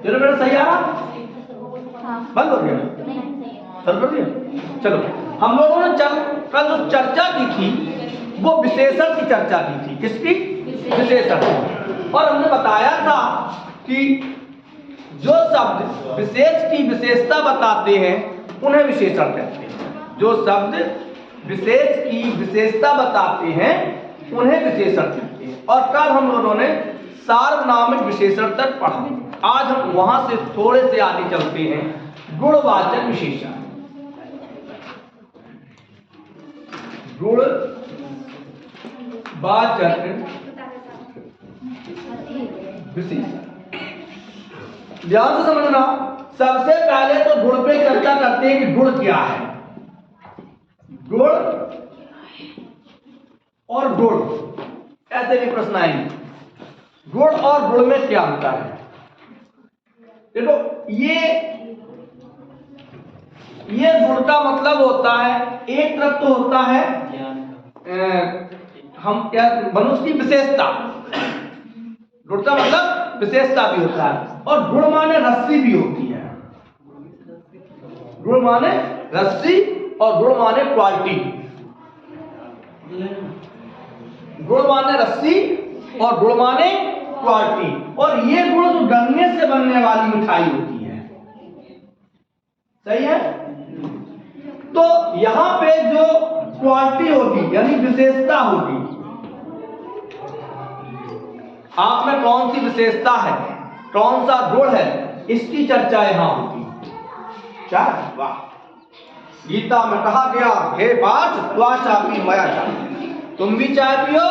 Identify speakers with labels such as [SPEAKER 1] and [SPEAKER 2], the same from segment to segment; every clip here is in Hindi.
[SPEAKER 1] चलो बेटा सही आ रहा? बंद हो गया? चल कर दिया। चलो हम लोगों ने कल जो चर्चा की थी वो विशेषण की चर्चा की थी। किसकी? विशेषण। और हमने बताया था कि जो शब्द विशेष की विशेषता बताते हैं उन्हें विशेषण कहते हैं। जो शब्द विशेष की विशेषता बताते हैं उन्हें विशेषण कहते हैं। और कल हम लोगों ने सार्वनामिक विशेषण तक पढ़ा। आज हम वहां से थोड़े से आगे चलते हैं। गुणवाचक विशेषण। गुणवाचक विशेषण ध्यान से समझना। सबसे पहले तो गुण पे चर्चा करते हैं कि गुण क्या है। गुण और गुण ऐसे भी प्रश्न आएंगे। गुण और गुण में क्या अंतर है? देखो ये गुण का मतलब होता है, एक तरफ तो होता है हम क्या मनुष्य की विशेषता। गुण का मतलब विशेषता भी होता है। और गुण माने रस्सी भी होती है। गुण माने रस्सी और गुण माने क्वालिटी। गुण माने रस्सी और गुण माने क्वालिटी। और ये गुण जो गन्ने से बनने वाली मिठाई होती है। सही है? तो यहां पे जो क्वालिटी होगी यानी विशेषता होगी, आप में कौन सी विशेषता है, कौन सा गुण है, इसकी चर्चा यहां होगी। चाय, वाह, गीता में कहा गया हे पार्थ त्वा चापी मया चापी। तुम भी चाय पियो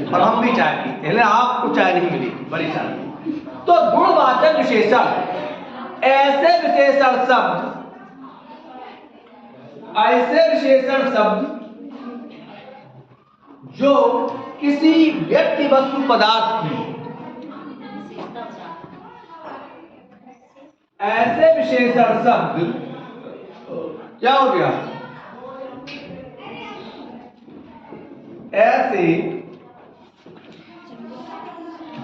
[SPEAKER 1] और हम भी चाय पिए। आपको चाय नहीं मिली, बड़ी चाय। तो गुणवाचक विशेषण ऐसे विशेषण शब्द, ऐसे विशेषण शब्द जो किसी व्यक्ति वस्तु पदार्थ की, ऐसे विशेषण शब्द क्या हो गया? ऐसे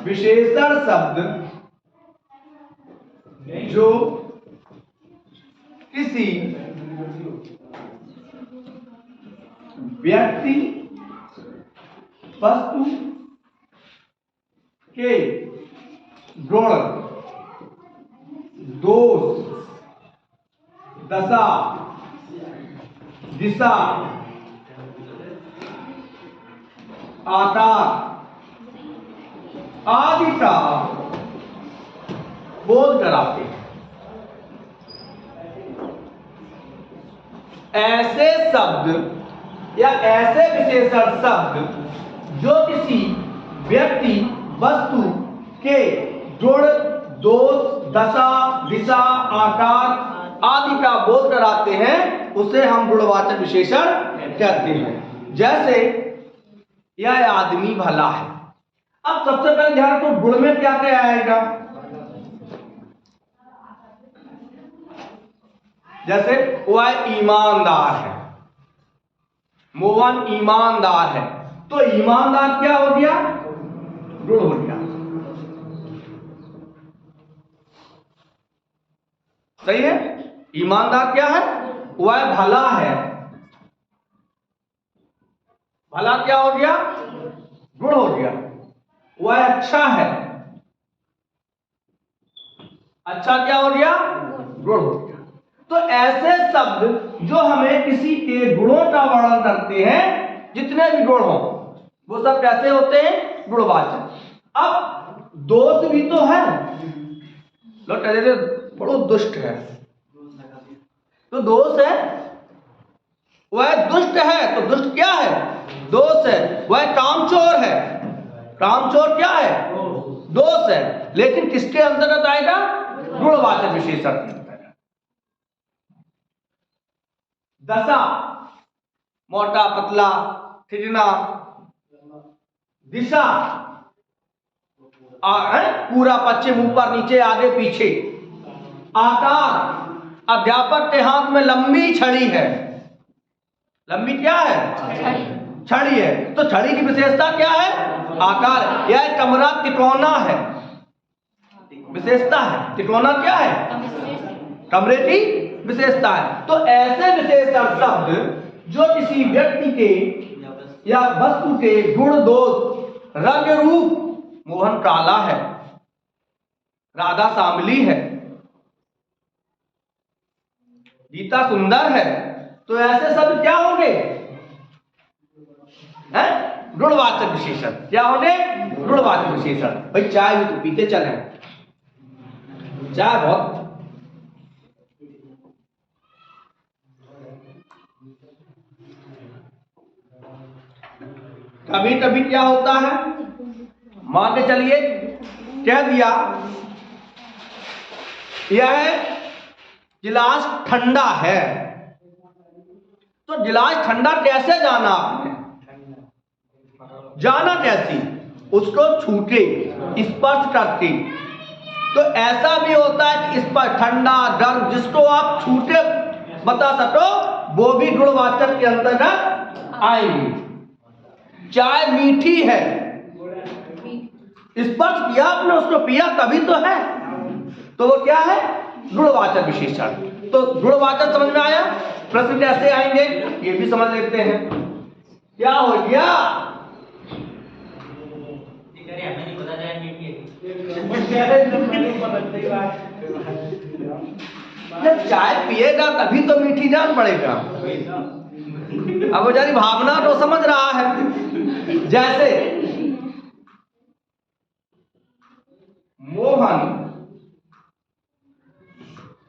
[SPEAKER 1] विशेषण शब्द जो किसी व्यक्ति वस्तु के गुण, दोष, दशा, दिशा, आकार आदि का बोध कराते हैं। ऐसे शब्द या ऐसे विशेषण शब्द जो किसी व्यक्ति वस्तु के गुण, दोष, दशा, दिशा, आकार आदि का बोध कराते हैं, उसे हम गुणवाचक विशेषण कहते हैं। जैसे यह आदमी भला है। अब सबसे पहले ध्यान रखो गुण में क्या क्या आएगा। जैसे वह ईमानदार है, मोहन ईमानदार है, तो ईमानदार क्या हो गया? गुण हो गया। सही है? ईमानदार क्या है? वह भला है। भला क्या हो गया? गुण हो गया। वह अच्छा है। अच्छा क्या हो गया? गुण हो गया। तो ऐसे शब्द जो हमें किसी के गुणों का वर्णन करते हैं, जितने भी गुण हो वो सब कैसे होते हैं? गुणवाचक। अब दोष भी तो है। लोग कहते थे बड़ो दुष्ट है, तो दोष है। वह दुष्ट है तो दुष्ट क्या है? दोष है। वह कामचोर है, कामचोर क्या है? दोष है। लेकिन किसके अंतर्गत आएगा? गुणवाचक विशेषण के अंतर्गत। दशा, मोटा पतला, ठिठना। दिशा, पूरा पश्चिम, ऊपर नीचे, आगे पीछे। आकार, अध्यापक के हाथ में लंबी छड़ी है। लंबी क्या है? छड़ी है। तो छड़ी की विशेषता क्या है? आकार। यह कमरा तिकोना है। विशेषता है। तिकोना क्या है? कमरे की विशेषता है। तो ऐसे विशेषण शब्द जो किसी व्यक्ति के या वस्तु के गुण दोष रंग रूप, मोहन काला है, राधा सांवली है, गीता सुंदर है, तो ऐसे शब्द क्या होंगे? गुणवाचक विशेषण। क्या होंगे? गुणवाचक विशेषण। भाई चाय भी तो पीते चले, चाय बहुत कभी कभी क्या होता है, मान के चलिए कह दिया यह गिलास ठंडा है, तो गिलास ठंडा कैसे जाना आपने? जाना कैसी? उसको छूटे, स्पर्श करके। तो ऐसा भी होता है कि स्पर्श, ठंडा, गर्म, जिसको आप छूटे बता सको वो भी गुणवाचक के अंतर्गत आएंगे। चाय मीठी है, स्पर्श किया आपने, उसको पिया तभी तो है, तो वो क्या है? गुणवाचक विशेषण। तो गुणवाचक समझ में आया? प्रश्न कैसे आएंगे ये भी समझ लेते हैं। क्या हो गया? जब चाय पिएगा तभी तो मीठी जान पड़ेगा। अब वो जानी भावना तो समझ रहा है। जैसे मोहन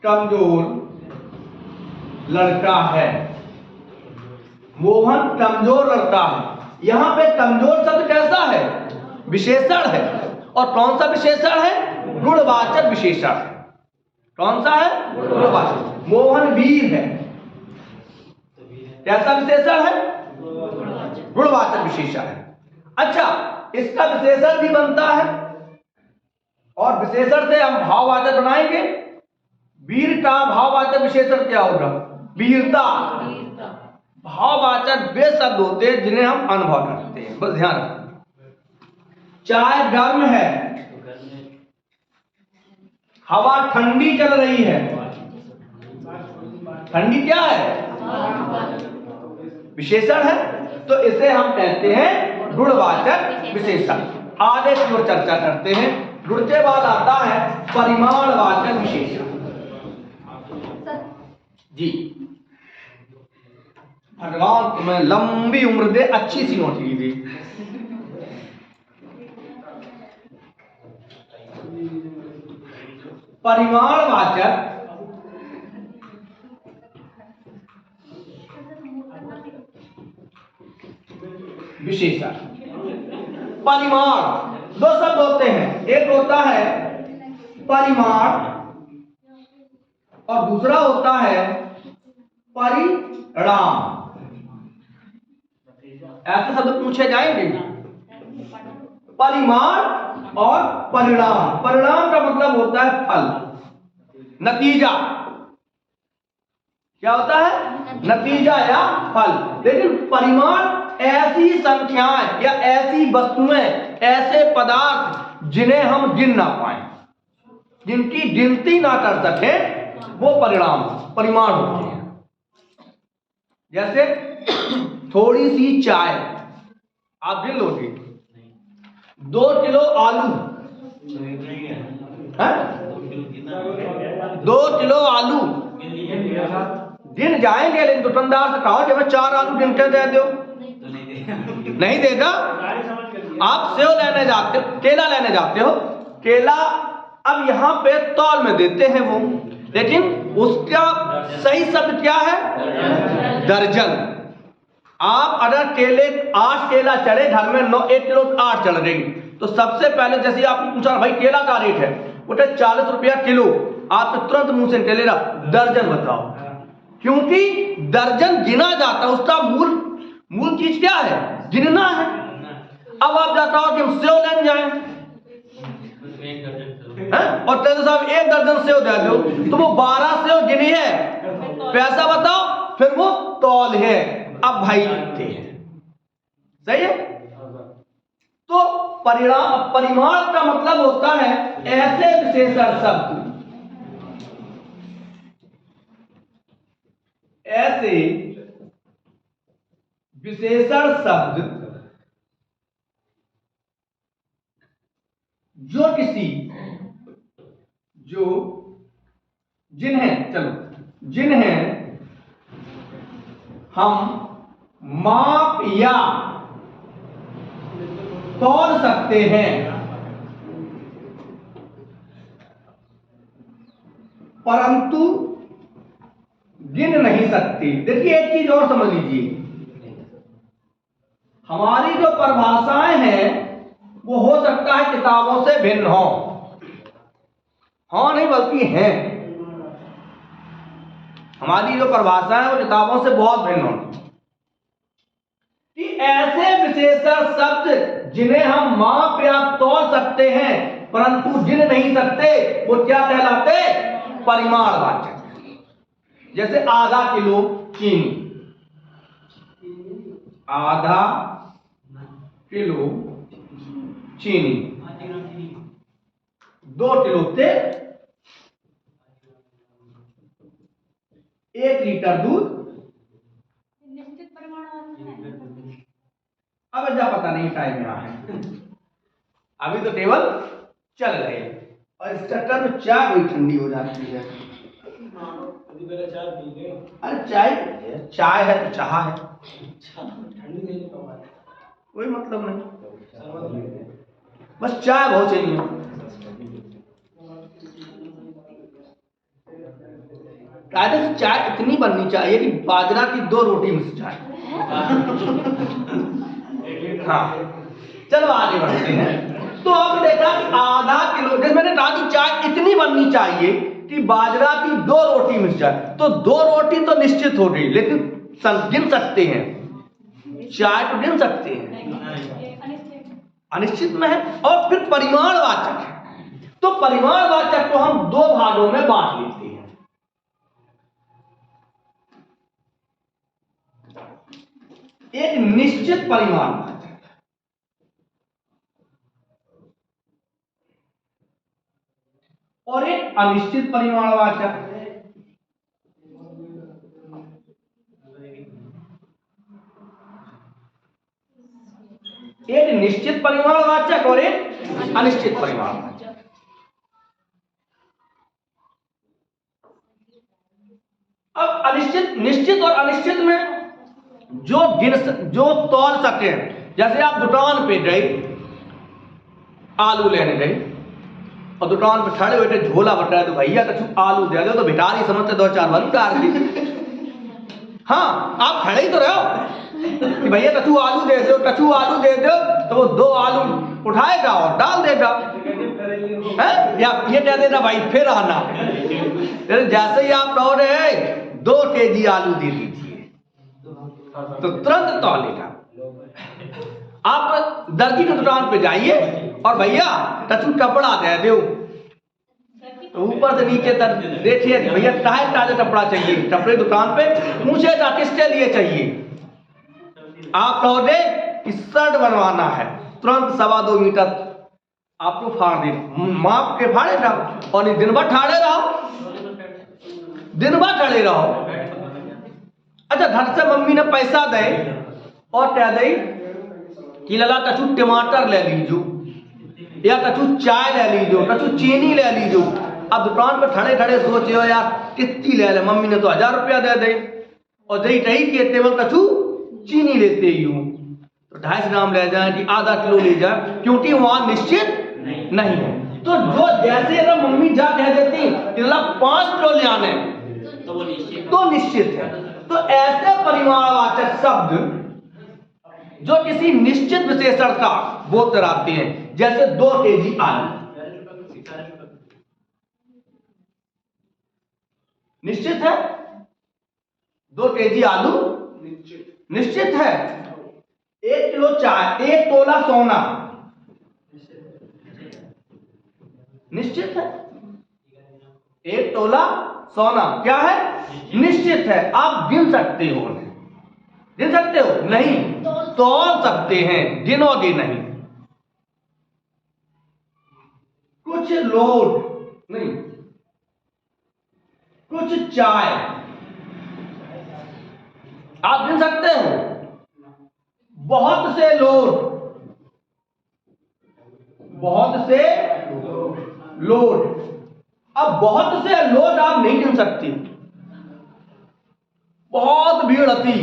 [SPEAKER 1] कमजोर लड़का है, मोहन कमजोर लड़का है। यहां पे कमजोर शब्द कैसा है? विशेषण है। और कौन सा विशेषण है? गुणवाचक विशेषण। कौन सा है? गुणवाचक। मोहन वीर है, कैसा विशेषण है? गुणवाचक विशेषण है। अच्छा, इसका विशेषण भी बनता है और विशेषण से हम भाववाचक बनाएंगे। वीर का भाववाचक विशेषण क्या होगा? वीरता। भाववाचक वे शब्द होते हैं जिन्हें हम अनुभव करते हैं, बस ध्यान रखना। चाय गर्म है, हवा ठंडी चल रही है। ठंडी क्या है? विशेषण है, तो इसे हम कहते हैं गुणवाचक विशेषण। आगे की ओर चर्चा करते हैं। गुण के बाद आता है परिमाणवाचक विशेषण। जी, भगवान तुम्हें लंबी उम्र दे, अच्छी सी नौकरी दे। परिमाणवाचक विशेषण। परिमाण दो शब्द होते हैं, एक होता है परिमाण और दूसरा होता है परिणाम। ऐसे शब्द पूछे जाएंगे, परिमाण और परिणाम। परिणाम का मतलब होता है फल, नतीजा। क्या होता है? नतीजा या फल। लेकिन परिमाण ऐसी संख्याएं या ऐसी वस्तुएं, ऐसे पदार्थ जिन्हें हम गिन ना पाए, जिनकी गिनती ना कर सके, वो परिमाण होते हैं। जैसे थोड़ी सी चाय आप गिन लोगे, 2 किलो आलू, 2 किलो आलू गिन जाएंगे, लेकिन दुकानदार से कहो कि हमें 4 आलू गिन के दे दो, नहीं देगा। आप सेव लेने जाते हो, केला लेने जाते हो, केला अब यहाँ पे तौल में देते हैं वो, लेकिन उसका सही शब्द क्या है? दर्जन। आप अगर केले 8 केला चढ़े घर में, 1 किलो 8 चढ़ गई, तो सबसे पहले जैसे आपको पूछा भाई केला का रेट है, बोले 40 रुपया किलो, आप तुरंत मुंह से निकलेगा दर्जन बताओ, क्योंकि दर्जन गिना जाता, उसका मूल चीज क्या है? गिनना है। अब आप जाता हो कि हम सेव लेने जाए और तेरे साहब 1 दर्जन सेव दे दो, तो वो 12 सेव गिनी है, पैसा बताओ, फिर वो तौल है। अब भाई लिखते हैं, सही है। तो परिमाण का मतलब होता है ऐसे विशेषण शब्द, ऐसे विशेषण शब्द जिन्हें हम माप या तोल सकते हैं परंतु गिन नहीं सकते। देखिए एक चीज और समझ लीजिए, हमारी जो परिभाषाएं हैं वो हो सकता है किताबों से भिन्न हो, हाँ नहीं बल्कि हैं। हमारी जो परिभाषाएं हैं वो किताबों से बहुत भिन्न होती कि ऐसे विशेषण शब्द जिन्हें हम माप या तोल सकते हैं परंतु गिन नहीं सकते, वो क्या कहलाते? परिमाणवाचक। जैसे आधा किलो चीनी, आधा किलो चीनी, 2 किलो तेल, 1 लीटर दूध।
[SPEAKER 2] निश्चित परिमाण।
[SPEAKER 1] अब ऐसा पता नहीं टाइम यहाँ है, अभी तो टेबल चल रहे और इस चक्कर में चाय बड़ी ठंडी हो जाती है। अरे चाय है तो चाह है, कोई मतलब नहीं, बस चाय बहुत चाहिए। कायदे से चाय इतनी बननी चाहिए कि बाजरा की 2 रोटी मिल जाए। हाँ चलो आगे बढ़ते हैं। तो अब देखा कि आधा किलो, जैसे मैंने कहा कि चाय इतनी बननी चाहिए कि बाजरा की 2 रोटी मिल जाए, तो 2 रोटी तो निश्चित हो गई, लेकिन गिन सकते हैं, चाय तो गिन सकते हैं, अनिश्चित में है। और फिर परिमाणवाचक है, तो परिमाणवाचक को हम 2 भागों में बांट लेते हैं। एक निश्चित परिमाणवाचक और एक अनिश्चित परिमाणवाचक। एक निश्चित परिमाणवाचक और एक अनिश्चित परिमाणवाचक। अब निश्चित और अनिश्चित में जो तोल सके, जैसे आप दुकान पे गए, आलू लेने गए और दुकान पे खड़े बैठे झोला बटाए, तो भैया कछु आलू दे दो, तो भिखारी समझते 2-4 आलू डाल दी। हाँ आप खड़े ही तो रहो कि भैया कछु आलू दे दो, कछु आलू दे दो, तो वो 2 आलू उठाएगा और डाल देगा, है या ये कह देगा भाई फिर आना। जैसे ही आप कहो रहे 2 केजी आलू दे दीजिए तो तुरंत तौलेगा। आप दर्जी की दुकान पे जाइए और भैया कछु कपड़ा दे दो, तो ऊपर से नीचे तक देखिए भैया ताजा कपड़ा चाहिए, कपड़े दुकान पे पूछेगा किसके लिए चाहिए। आप कहोगे कि शर्ट बनवाना है, तुरंत 2.25 मीटर आपको फाड़ दे, माप के फाड़ेगा और दिन भर ठाड़े रहो। अच्छा घर से मम्मी ने पैसा दे और कह दे कि लला कछु टमाटर ले लीजो या कछु चाय ले लीजो, कछु चीनी ले लीजो। अब दुकान पर खड़े सोचे हो यार कितनी ले ले, मम्मी ने तो 1000 रुपया दे दे और जही कही कि टेबल कछु चीनी लेते ही हूँ, तो 250 ग्राम ले जाए कि आधा किलो ले जाए, क्योंकि वहां निश्चित नहीं है। तो जो जैसे अगर मम्मी जा कह देती कि लला 5 किलो ले आने, तो निश्चित है। तो ऐसे परिमाणवाचक शब्द जो किसी निश्चित विशेषण का बोध कराते हैं, जैसे 2 केजी आलू निश्चित है, 2 केजी आलू निश्चित है, 1 किलो चाय, 1 तोला सोना निश्चित है, 1 तोला सोना क्या है? निश्चित है। आप गिन सकते हो नहीं, तोल सकते हैं, गिनोगे नहीं। कुछ लोड नहीं, कुछ चाय आप गिन सकते हो। बहुत से लोड, बहुत से लोड। अब बहुत से लोड आप नहीं गिन सकते, बहुत भीड़ थी।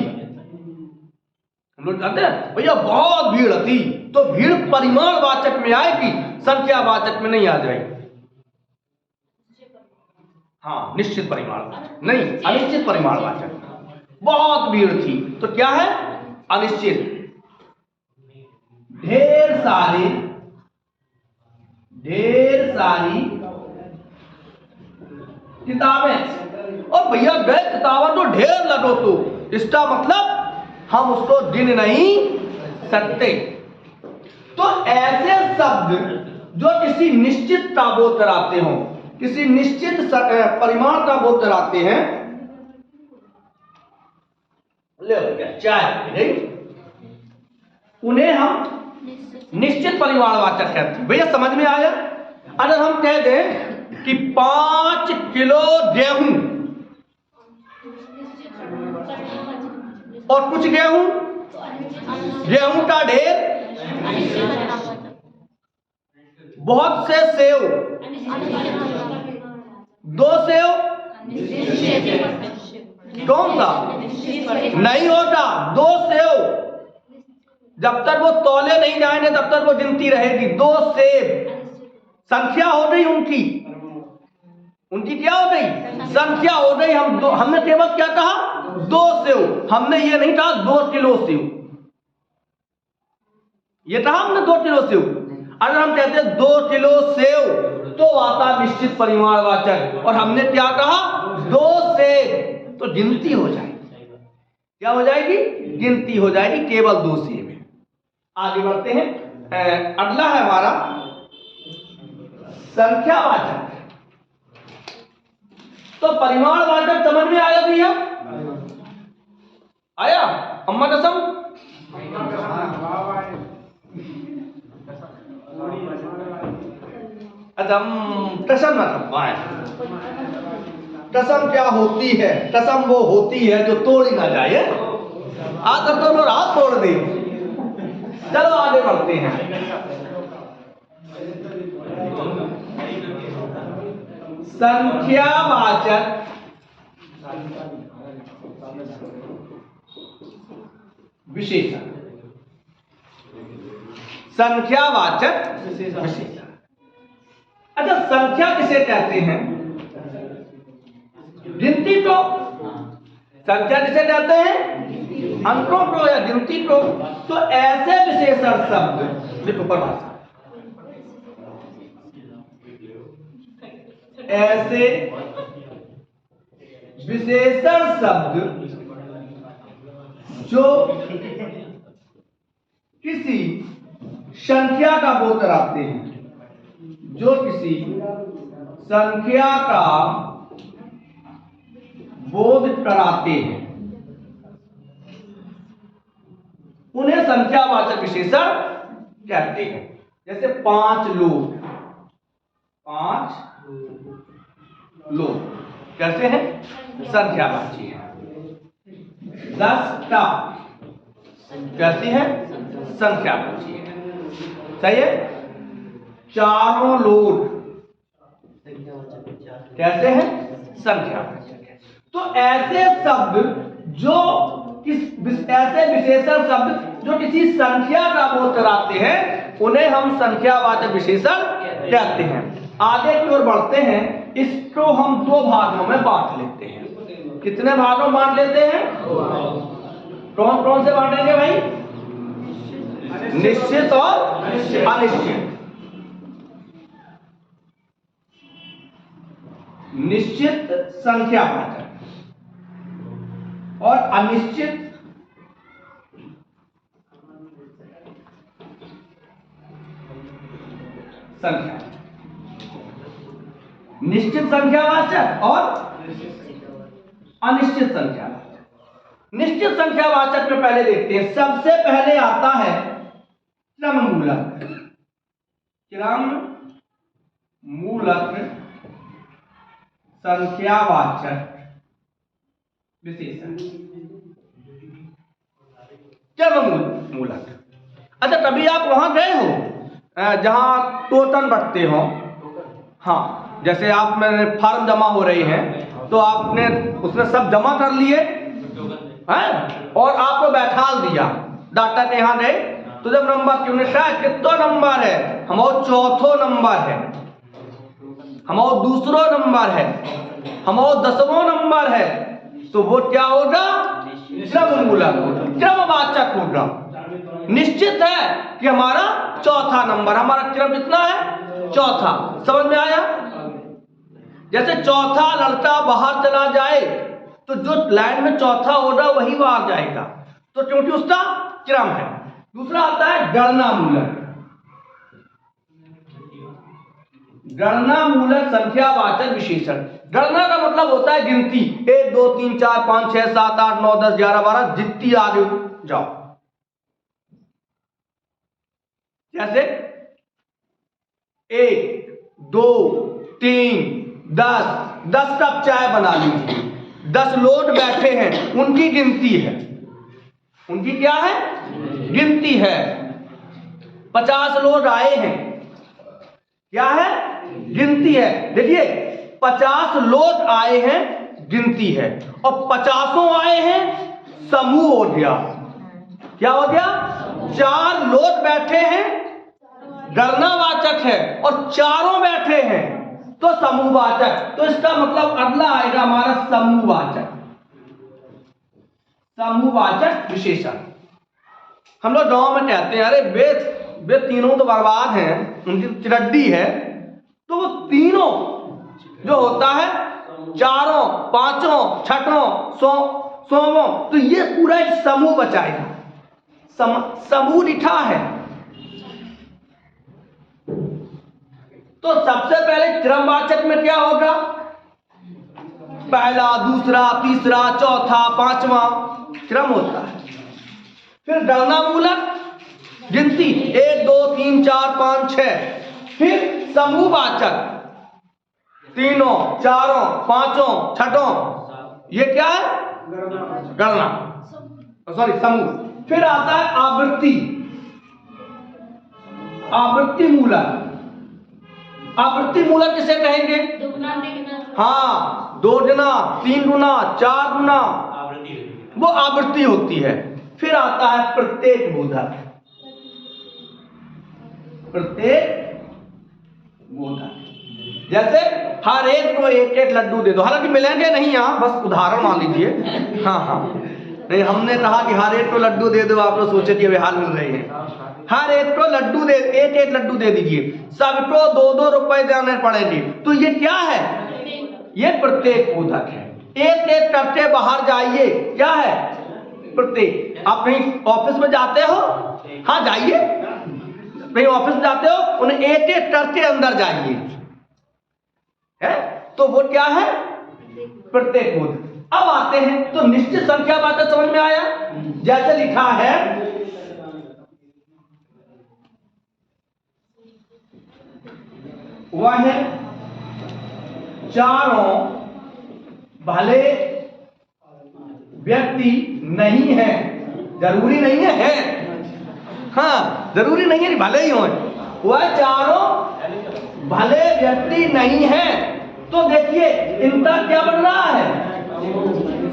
[SPEAKER 1] हम लोग जानते हैं भैया बहुत भीड़ थी, तो भीड़ परिमाणवाचक में आएगी, संख्यावाचक में नहीं आ जाएगी। हाँ, निश्चित परिमाणवाचक नहीं, अनिश्चित परिमाणवाचक। बहुत भीड़ थी तो क्या है, अनिश्चित। ढेर सारी किताबें। और भैया गए किताबें तो ढेर लगो, तो इसका मतलब हम उसको गिन नहीं सकते। तो ऐसे शब्द जो किसी निश्चित का बोध कराते हो, किसी निश्चित परिमाण का बोध कराते हैं, ले चाय, उन्हें हम निश्चित परिमाणवाचक कहते हैं। भैया समझ में आया? अगर हम कह दें कि 5 किलो गेहूं और कुछ गेहूं, गेहूं का ढेर, बहुत से सेव, 2 सेव, कौन सा नहीं होता, 2 सेव। जब तक वो तौले नहीं जाएंगे तब तक वो गिनती रहेगी। 2 सेब संख्या हो गई उनकी, उनकी क्या हो गई, संख्या हो गई। हमने केवल क्या कहा, 2 सेव, हमने ये नहीं कहा 2 किलो सेव, ये कहा हमने 2 किलो सेव। अगर हम कहते हैं 2 किलो सेव तो आता निश्चित परिमाणवाचक, और हमने क्या कहा 2 सेब, तो गिनती हो जाएगी। क्या हो जाएगी, गिनती हो जाएगी, केवल 2 सेब। आगे बढ़ते हैं। अगला है हमारा संख्यावाचक। तो परिमाणवाचक समझ में आया भैया? आया अम्मा कसम? अच्छा, कसम कसम क्या होती है? कसम वो होती है जो तोड़ी ना जाए। आज तक तो रात तोड़ दी। चलो आगे बढ़ते हैं। संख्यावाचक विशेषण। संख्यावाचक विशेषण। अच्छा, संख्या किसे कहते हैं? गिनती को। संख्या किसे कहते हैं? अंकों को या गिनती को। तो ऐसे विशेषण शब्द, देखो परिभाषा, ऐसे विशेषण शब्द जो किसी संख्या का बोध कराते हैं, जो किसी संख्या का बोध कराते हैं, उन्हें संख्यावाचक विशेषण कहते हैं। जैसे 5 लोग, 5 लोग कैसे हैं? संख्यावाची है। 10 कप कैसी है? संख्यावाची है। सही है। 4 लोग कैसे हैं? संख्यावाचक है। तो ऐसे शब्द जो ऐसे विशेषण शब्द जो किसी संख्या का बोध कराते हैं, उन्हें हम संख्यावाचक विशेषण कहते हैं। आगे की ओर बढ़ते हैं। इसको हम 2 भागों में बांट लेते हैं। कितने भागों में बांट लेते हैं? कौन कौन से बांटेंगे भाई? निश्चित और अनिश्चित। निश्चित संख्यावाचक और अनिश्चित संख्या। निश्चित संख्यावाचक और अनिश्चित संख्यावाचक। निश्चित संख्यावाचक में पहले देखते हैं। सबसे पहले आता है क्रममूलक। मूलक संख्यावाचक विशेषण। मूलक। अच्छा, कभी आप वहां गए हो जहां टोटन बटते हो? हाँ, जैसे आप में फॉर्म जमा हो रही हैं तो आपने उसमें सब जमा कर लिए हैं और आपको बैठा दिया, डॉक्टर के यहाँ गए तो जब नंबर क्यों शायद कितना नंबर है, हमारा चौथो नंबर है, हमारा दूसरो नंबर है, हमारा 10वां नंबर है, तो वो क्या होगा? क्रममूलक होगा, क्रमवाचक होगा। निश्चित है कि हमारा चौथा नंबर, हमारा क्रम कितना है? चौथा। समझ में आया? जैसे चौथा लड़का बाहर चला जाए तो जो लाइन में चौथा होगा वही बाहर जाएगा, तो क्योंकि उसका क्रम है। दूसरा आता है गणनामूलक। गणनामूलक संख्यावाचक विशेषण। गणना का मतलब होता है गिनती, 1 2 3 4 5 6 7 8 9 10 11 12, जितनी आगे जाओ। जैसे 1 2 3 10 कप चाय बना लीजिए, 10 लोग बैठे हैं, उनकी गिनती है, उनकी क्या है? गिनती है। 50 लोग आए हैं, क्या है? गिनती है। देखिए 50 लोग आए हैं, गिनती है, और 50 आए हैं, समूह हो गया। क्या हो गया? 4 लोग बैठे हैं, गणनावाचक है, और चारों बैठे हैं तो समूहवाचक। तो इसका मतलब अगला आएगा हमारा समूहवाचक। समूहवाचक विशेषण। हम लोग गांव में कहते हैं, अरे वे तीनों तो बर्बाद हैं, उनकी चिरड्डी है, तो वो तीनों जो होता है, चारों पांचों छठों सोवों, तो ये पूरा एक समूह बचाएगा। समूह लिखा है तो सबसे पहले क्रमवाचक में क्या होगा? पहला, दूसरा, तीसरा, चौथा, पांचवा क्रम होता है। फिर गणनामूलक गिनती 1 2 3 4 5 6। फिर समूहवाचक तीनों, चारों, पांचों, छठों, ये क्या है? गणना, सॉरी समूह। फिर आता है आवृत्ति। आवृत्ति मूलक। आवृत्ति मूलक किसे कहेंगे? हाँ, 2 गुना, 3 गुना, 4 गुना, वो आवृत्ति होती है। फिर आता है प्रत्येक बोधक। प्रत्येक बोधक जैसे हर एक को एक एक लड्डू दे दो, हालांकि मिलेंगे नहीं यहाँ, बस उदाहरण मान लीजिए। हाँ, नहीं, हमने कहा कि हर एक को लड्डू दे दो, आप लोग सोचे कि वे हाल मिल रहे हैं। हर एक को लड्डू दे, एक एक लड्डू दे दीजिए, सबको 2-2 रुपए देने पड़ेंगे, तो ये क्या है? ये प्रत्येक बोधक है। एक एक करके बाहर जाइए, क्या है? प्रत्येक। आप कहीं ऑफिस में जाते हो, हाँ जाइए, कहीं ऑफिस में जाते हो, उन्हें एक एक करके अंदर जाइए, है तो वो क्या है? प्रत्येक बोधक। अब आते हैं तो निश्चित संख्या बातें समझ में आया? जैसे लिखा है वह है चारों भले व्यक्ति नहीं है, जरूरी नहीं है, हाँ जरूरी नहीं है भले ही हो, वह चारों भले व्यक्ति नहीं है। तो देखिए इनका क्या बन रहा है?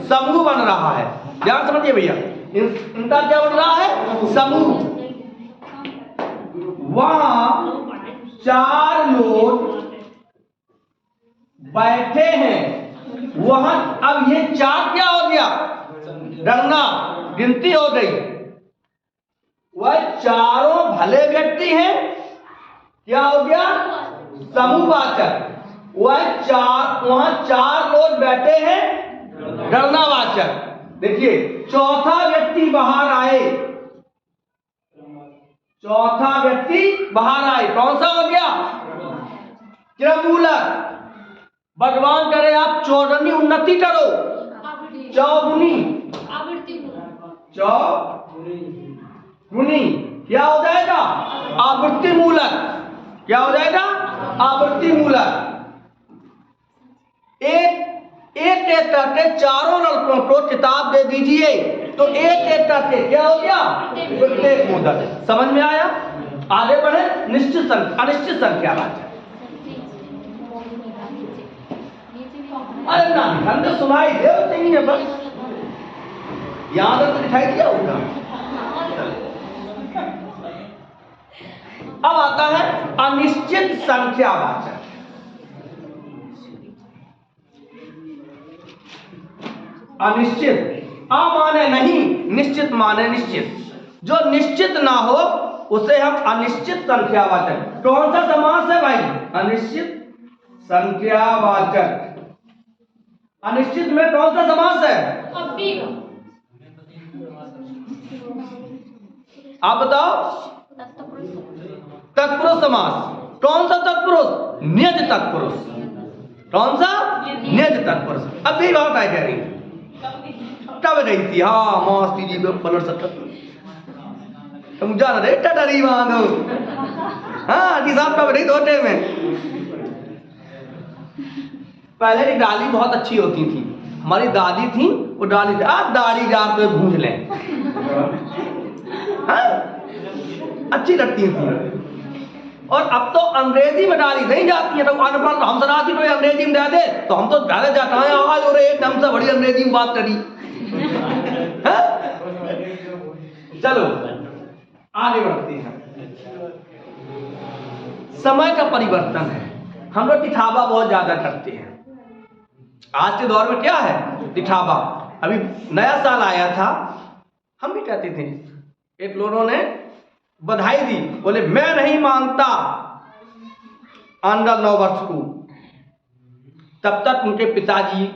[SPEAKER 1] समूह बन रहा है। ध्यान समझिए भैया, इनका क्या बन रहा है? समूह। वहां 4 लोग बैठे हैं, वहां अब ये 4 क्या हो गया? गणना, गिनती हो गई। वह चारों भले व्यक्ति हैं, क्या हो गया? समूहवाचक। वह वहां 4 लोग बैठे हैं, गणनावाचक। देखिए चौथा व्यक्ति बाहर आए, चौथा व्यक्ति बाहर आए, कौन सा हो गया? क्रममूलक। भगवान करे आप चौगुनी उन्नति करो, चौगुनी, चौगुनी क्या हो जाएगा? आवृत्ति मूलक। क्या हो जाएगा? आवृत्ति मूलक। एक एक करके चारों लड़कों को किताब दे दीजिए तो एक करके क्या हो गया, प्रत्येक मूलक। समझ में आया? आगे बढ़े। निश्चित संख्या अनिश्चित संख्या वाचक। अरे ना हमने सुनाई दे चाहिए बस, यहां तक तो दिखाई दिया होगा। अब आता है अनिश्चित संख्या वाचक। अनिश्चित अ माने नहीं, निश्चित माने निश्चित। जो निश्चित ना हो उसे हम अनिश्चित संख्यावाचक। कौन सा समास है भाई? अनिश्चित संख्यावाचक। अनिश्चित में कौन सा समास है? आप बताओ। तत्पुरुष समास। कौन सा तत्पुरुष? निज तत्पुरुष। कौन सा? निज तत्पुरुष। अब भी बात आई कह रही तब रही थी। हाँ मस्ती जी को पलट सकता तुम जान रहे टटरी बांधो। हाँ जी साहब कब रही धोटे में। पहले की डाली बहुत अच्छी होती थी। हमारी दादी थी, वो डाली थी आप दाढ़ी जार तो भूंज लें। हाँ? अच्छी लगती थी। और अब तो अंग्रेजी में डाली नहीं जाती है। तो अनपढ़ हम सनाती तो अंग्रेजी में दे दे तो हम तो पहले जाता है आज और एक दम से बड़ी अंग्रेजी में बात करी। चलो आगे बढ़ते हैं। समय का परिवर्तन है। हम लोग दिखावा बहुत ज्यादा करते हैं। आज के दौर में क्या है? दिखावा। अभी नया साल आया था, हम भी कहते थे। एक लोगों ने बधाई दी, बोले मैं नहीं मानता अंडर 9 वर्ष को। तब तक उनके पिताजी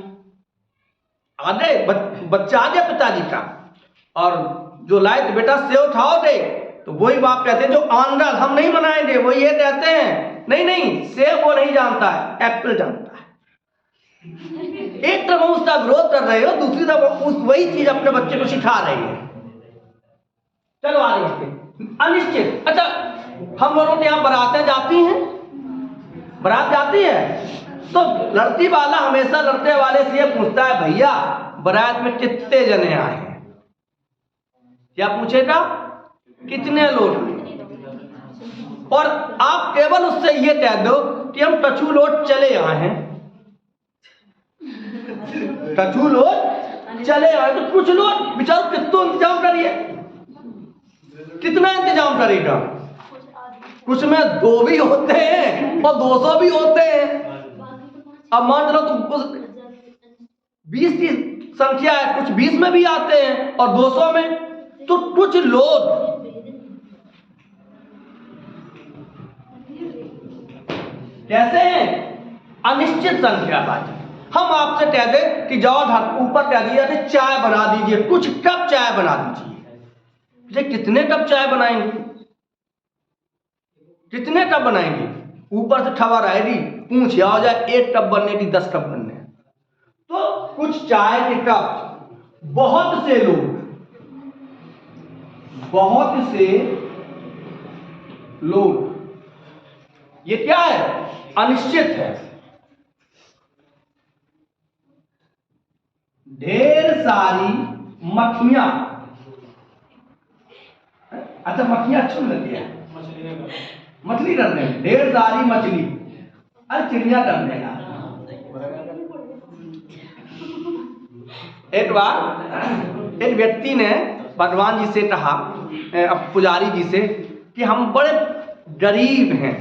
[SPEAKER 1] आ गए, बच्चा आ गया पिताजी का, और जो लाए तो बेटा सेव खाओ दे, तो वही बाप कहते हैं जो आंडल हम नहीं मनाएंगे। वो ये कहते हैं नहीं नहीं सेव वो नहीं जानता है, एप्पल जानता है। एक तरफ उसका विरोध कर रहे हो, दूसरी तरफ उस वही चीज अपने बच्चे को सिखा रही है। चलो आगे बढ़ते। अनिश्चित। अच्छा हम लोगों के यहाँ बारातें जाती हैं, बारात जाती है तो लड़की वाला हमेशा लड़के वाले से ये पूछता है भैया बारात में कितने जने आए हैं? क्या पूछेगा? कितने लोग? और आप केवल उससे ये कह दो कि हम कछु लोग चले आए हैं। कछु लोग चले आए तो कुछ लोग बेचारो कितना इंतजाम करिए, कितना इंतजाम करेगा? कुछ में 2 भी होते हैं और 200 भी होते हैं। अब मान लो तो 20 की संख्या है, कुछ 20 में भी आते हैं और 200 में। तो कुछ लोग कैसे हैं? अनिश्चित संख्यावाचक। हम आपसे कह दें कि जाओ ऊपर कह दिया कि चाय बना दीजिए, कुछ कप चाय बना दीजिए। ये कितने कप चाय बनाएंगे? कितने कप बनाएंगे? ऊपर से खबर आएगी, पूछ आ जाए 1 कप बनने की 10 कप बनने। तो कुछ चाय के कप, बहुत से लोग, बहुत से लोग, ये क्या है? अनिश्चित है। ढेर सारी मक्खियां। अच्छा मक्खियां अच्छी लगती है, मछली करने में ढेर सारी मछली। अरे चिड़िया करने का। एक बार एक व्यक्ति ने भगवान जी से कहा, पुजारी जी से, कि हम बड़े गरीब हैं,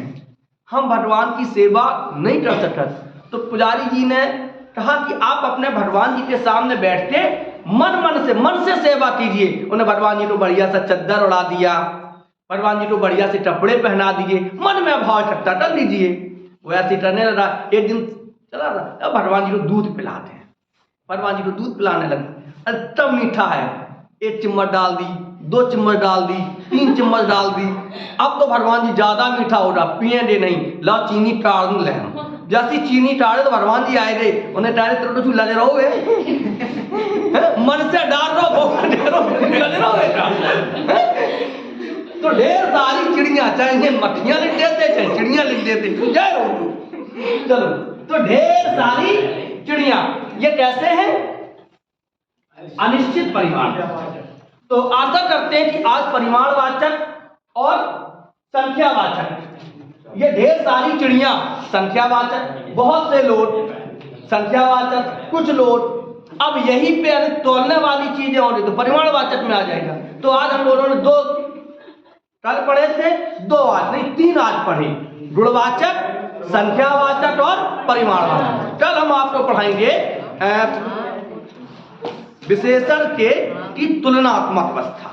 [SPEAKER 1] हम भगवान की सेवा नहीं कर सकते। तो पुजारी जी ने कहा कि आप अपने भगवान जी के सामने बैठ के मन से सेवा कीजिए। उन्हें भगवान जी को बढ़िया सा चद्दर उड़ा दिया, भगवान जी को बढ़िया से कपड़े पहना दिए, मन में भाव इकट्ठा कर लीजिए। वो ऐसे करने लगा। एक दिन चला रहा, अब भगवान जी को दूध पिलाते हैं। भगवान जी को दूध पिलाने लगे। अच्छा मीठा है, 1 चम्मच डाल दी, 2 चम्मच डाल दी, 3 चम्मच डाल दी। अब तो भगवान जी ज्यादा मीठा हो रहा, पिएंगे नहीं, ला चीनी टाड़ ले। जैसी चीनी टाड़े तो भगवान जी आए गए। उन्हें टाड़े तो तू लगे रहोगे, मन से डाल रहो, लगे रहोगे। तो ढेर सारी चिड़िया, चाहे मक्खियां लिख देते चाहे चिड़िया लिख देते, जय हो। चलो, तो ढेर सारी चिड़िया, ये कैसे हैं? अनिश्चित परिमाण। तो आशा करते हैं कि आज परिमाणवाचक और संख्यावाचक, ये ढेर सारी चिड़िया संख्यावाचक, बहुत से लोग संख्यावाचक, कुछ लोग, अब यहीं पे तोलने वाली चीजें होंगी तो परिमाणवाचक में आ जाएगा। तो आज हम लोगों ने 2 कल पढ़े थे, 2 आज नहीं 3 आज पढ़े, गुणवाचक, संख्यावाचक और परिमाणवाचक। कल हम आपको पढ़ाएंगे विशेषण की तुलनात्मक अवस्था।